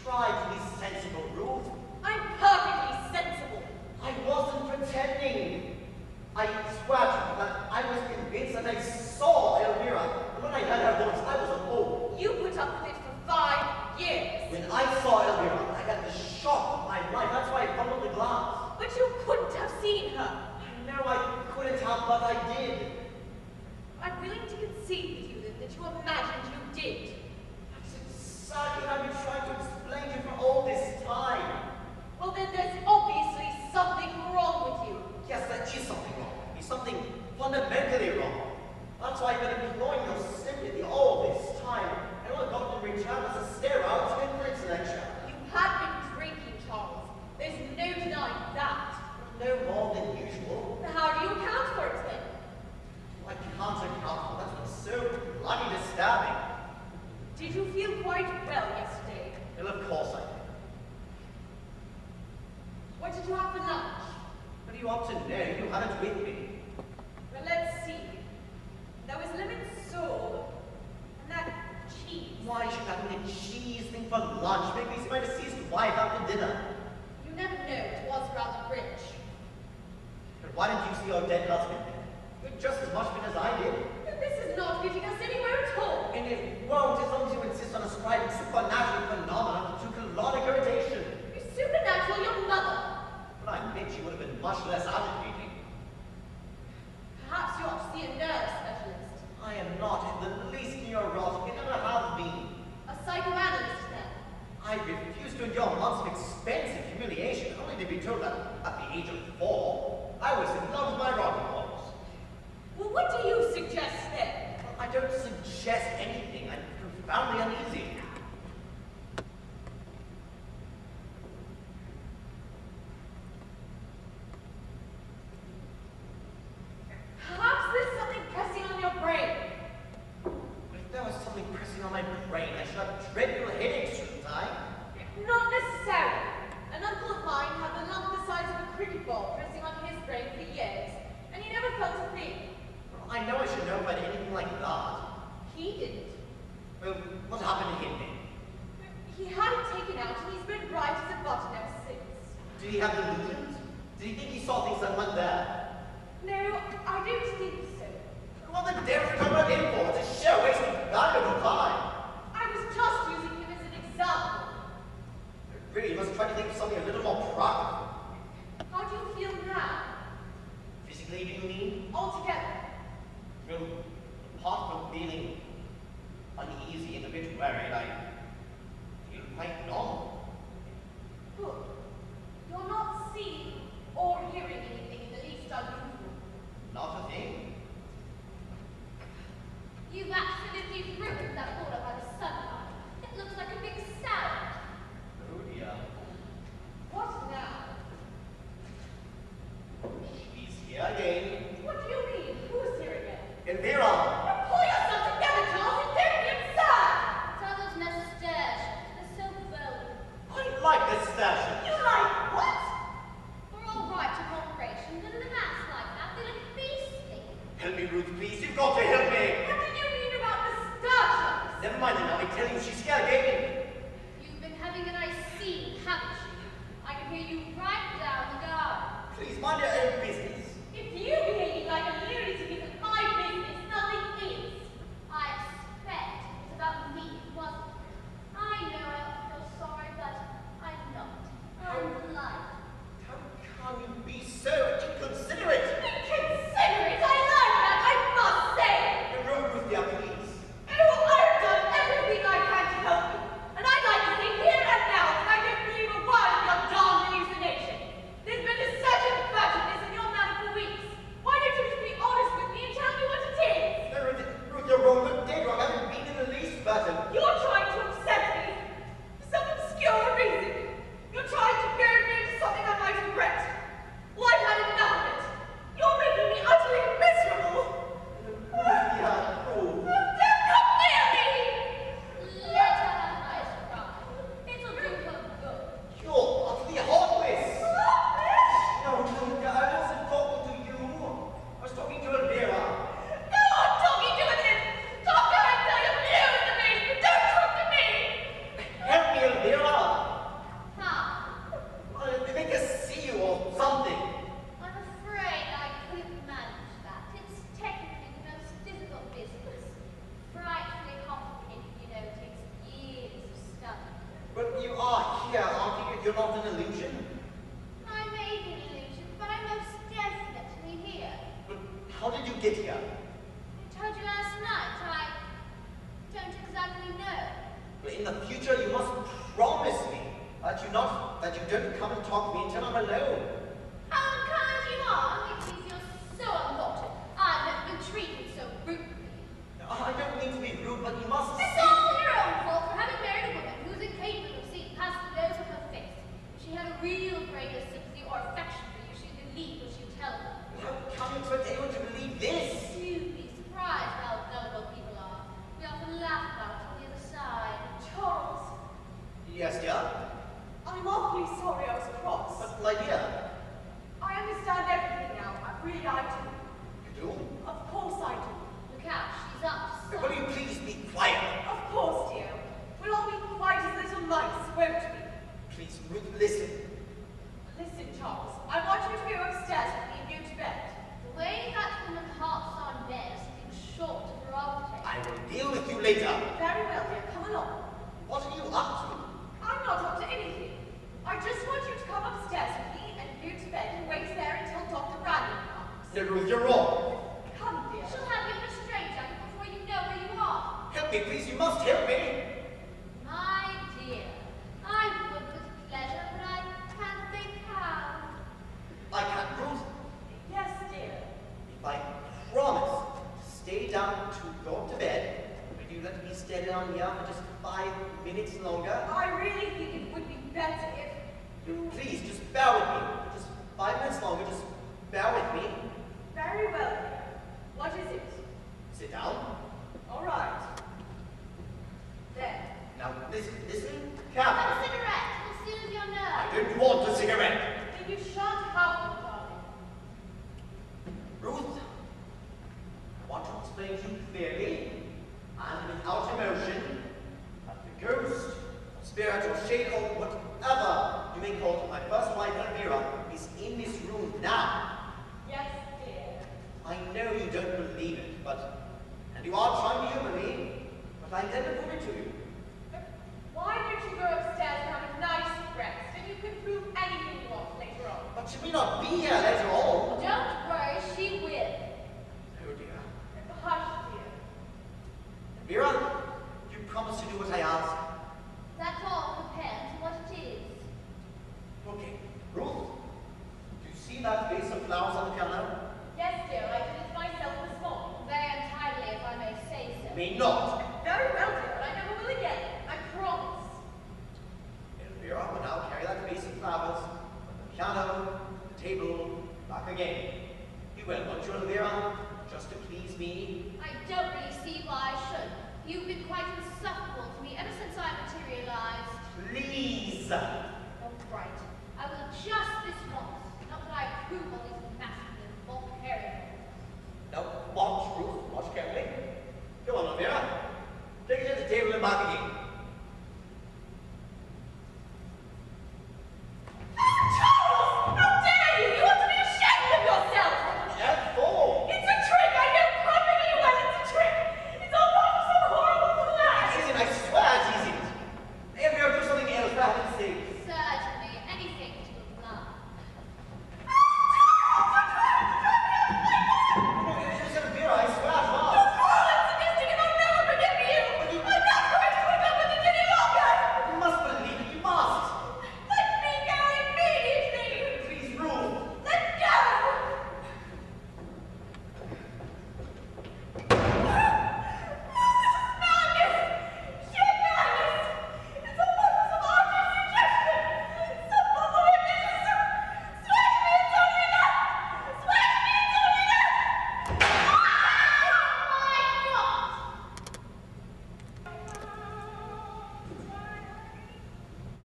Try to be sensible, Ruth. I'm perfectly sensible. I wasn't pretending. I swear to you that I was convinced that I saw Elvira. And when I heard her voice, I was a fool. You put up with it for 5 years. When I saw Elvira, I had the shock of my life. That's why I fumbled the glass. But you couldn't have seen her. No, I couldn't have, but I did. I'm willing to concede with you then that you imagined you did. That's exactly what I've been trying to explain to you for all this time. Well, then there's obviously something wrong with you. Yes, there is something wrong. There's something fundamentally wrong. That's why I've been imploring your sympathy all this time. And all I got in return was a stare out temperance lecture. You had been drinking, Charles. There's no denying that. No more than usual. How do you account for it then? I can't account for that's what's so bloody disturbing. Did you feel quite well yesterday? Well, of course I did. What did you have for lunch? What do you want to know? You had it with me. Well, let's see. There was lemon sole and that cheese. Why should I have a cheese thing for lunch? Make me see my deceased wife after dinner. You never know, it was rather rich. But why didn't you see your dead husband then? With just as much fit as I did. This is not getting us anywhere at all. And it won't as long as you insist on ascribing supernatural phenomena to colonic irritation. You're supernatural, your mother. But I admit she would have been much less agitating. Perhaps you ought to see a nerve specialist. I am not in the least neurotic, and never have been. A psychoanalyst, then. I refuse to endure months of expensive humiliation, only to be told that at the age of 4, I was in love with my rocking horse. Well, what do you suggest then? Well, I don't suggest anything. I'm profoundly uneasy. Perhaps there's something pressing on your brain. But if there was something pressing on my brain, I should have dreadful headaches, shouldn't I? Not necessarily. An uncle of mine had a lump the size of a cricket ball pressing on his brain for years, and he never felt a thing. Well, I know I should know about anything like that. He didn't. Well, what happened to him then? He had it taken out, and he's been bright as a button ever since. Did he have delusions? Did he think he saw things that weren't there? No, I don't think so. What the devil are you talking about him for? It's a sheer waste of valuable time. I was just using him as an example. Really, you must try to think of something a little more practical. How do you feel now? Physically, do you mean? Altogether. Well, apart from feeling uneasy and a bit worried, I feel quite normal. Good. You're not seeing or hearing anything in the least unusual. Not a thing. You've absolutely ruined that border by the sunlight. It looks like a big salad. Oh dear. What now? She's here again. What do you mean? Who's here again? Elvira! Pull yourself together, Charles, and don't be absurd! Those moustache. They're so velvet. I like this station. You like what? We're all right to corporations, and in a mass like that, they look beastly. Help me, Ruth, please. You've got to help me. What do you mean about moustaches? Never mind now. I tell you, she's here again. You've been having a nice scene, haven't you? I can hear you right down the garden. Please mind your own business. If you behave like a lunatic isn't my business, nothing is. I expect it's about me, wasn't it? I know I ought to feel sorry, but I'm not. I'm blind. How can you be so inconsiderate? Inconsiderate, I like that, I must say! Ruth, dear, please. Oh, I've done everything I can to help you, and I'd like to say here and now that I don't believe a word of your darn hallucination. There's been a certain furtiveness in your manner for weeks. Why don't you just be honest with me and tell me what it is? No, Ruth, you're wrong. Look, dead wrong. I haven't been in the least furtive. You're trying to upset me for some obscure reason. You're trying to bury me into something I might regret. Well, I've had enough of it. You're making me utterly miserable. Yeah, oh. Don't come near me! Let her have a nice cry. It'll do her good. You're utterly heartless. Stop it! No, I wasn't talking to you. I was talking to Elvira. Go on talking to it then! Talk to her until you're blue in the face, but don't talk you're not an illusion? I may be an illusion, but I'm most definitely here. But how did you get here? I told you last night. I don't exactly know. But in the future, you must promise me that you don't come and talk to me until I'm alone. How unkind you are! It means you're so unwanted. I've never been treated so rudely. I don't mean to be rude, but you must It's all your own fault for having married a woman who's incapable of seeing past the nose of her face. If she had a real greater sympathy or affection for you, she'd believe what you tell her. How come you expect anyone to believe this? You'd be surprised how gullible people are. We often laugh about it on the other side. Charles, Yes, dear? I'm awfully sorry I was cross. But, my dear, I understand everything now. I do. you do? Of course I do. Look out, she's up to Will you something. please be quiet? Of course, dear. We'll all be quite as little mice, won't we? Please, Ruth, listen. Listen, Charles, I want you to go upstairs and leave you to bed. The way that woman hops on bed is something short of prerogative. I will deal with you later. Very well, dear. Come along. What are you up to? I'm not up to anything. I just want you to come upstairs with me and go to bed and wait there until Dr. Bradman comes. No, Ruth, you're wrong. Come, dear. She'll have you in a straitjacket before you know where you are. Help me, please. You must help me. My dear, I would with pleasure, but I can't think how. I can't, Ruth. Yes, dear. If I promise to stay down to go to bed, will you let me stay down here for just 5 minutes longer? I really think it would be better if you... Please, just bear with me. Just 5 minutes longer. Just bear with me. Very well, dear. What is it? Sit down. All right. There. Now, listen Have a carefully. cigarette, it'll soothe your I nerves. don't want a cigarette. Then you shan't have them, darling. Ruth, I want to explain to you clearly and without emotion that the ghost, or spirit, or shade, or whatever you may call it, my first wife, Elvira, is in this room now. Yes, dear. I know you don't believe it, and you are trying to humor me, but I never put it to you. Why don't you go upstairs and have a nice rest, and you can prove anything you want later on. But she may not be here later on. Don't worry, she will. Oh dear. Hush, dear. Elvira, you promise to do what I ask. That all depends what it is. Okay. Ruth, do you see that vase of flowers on the piano? Yes, dear, I did it myself this morning. Very untidily, if I may say so. May not. Very well, dear, and I never will again. I promise. Elvira will now carry that vase of flowers from the piano, the table, back again. You will, won't you, Elvira? Just to please me. I don't really see why I should. You've been quite insufferable to me ever since I materialized. Please! All right. I will just this once. Not that I approve of these masculine, bulk-carrying. Now, watch, Ruth. Watch carefully. Go on, Elvira. Take it to the table and back again.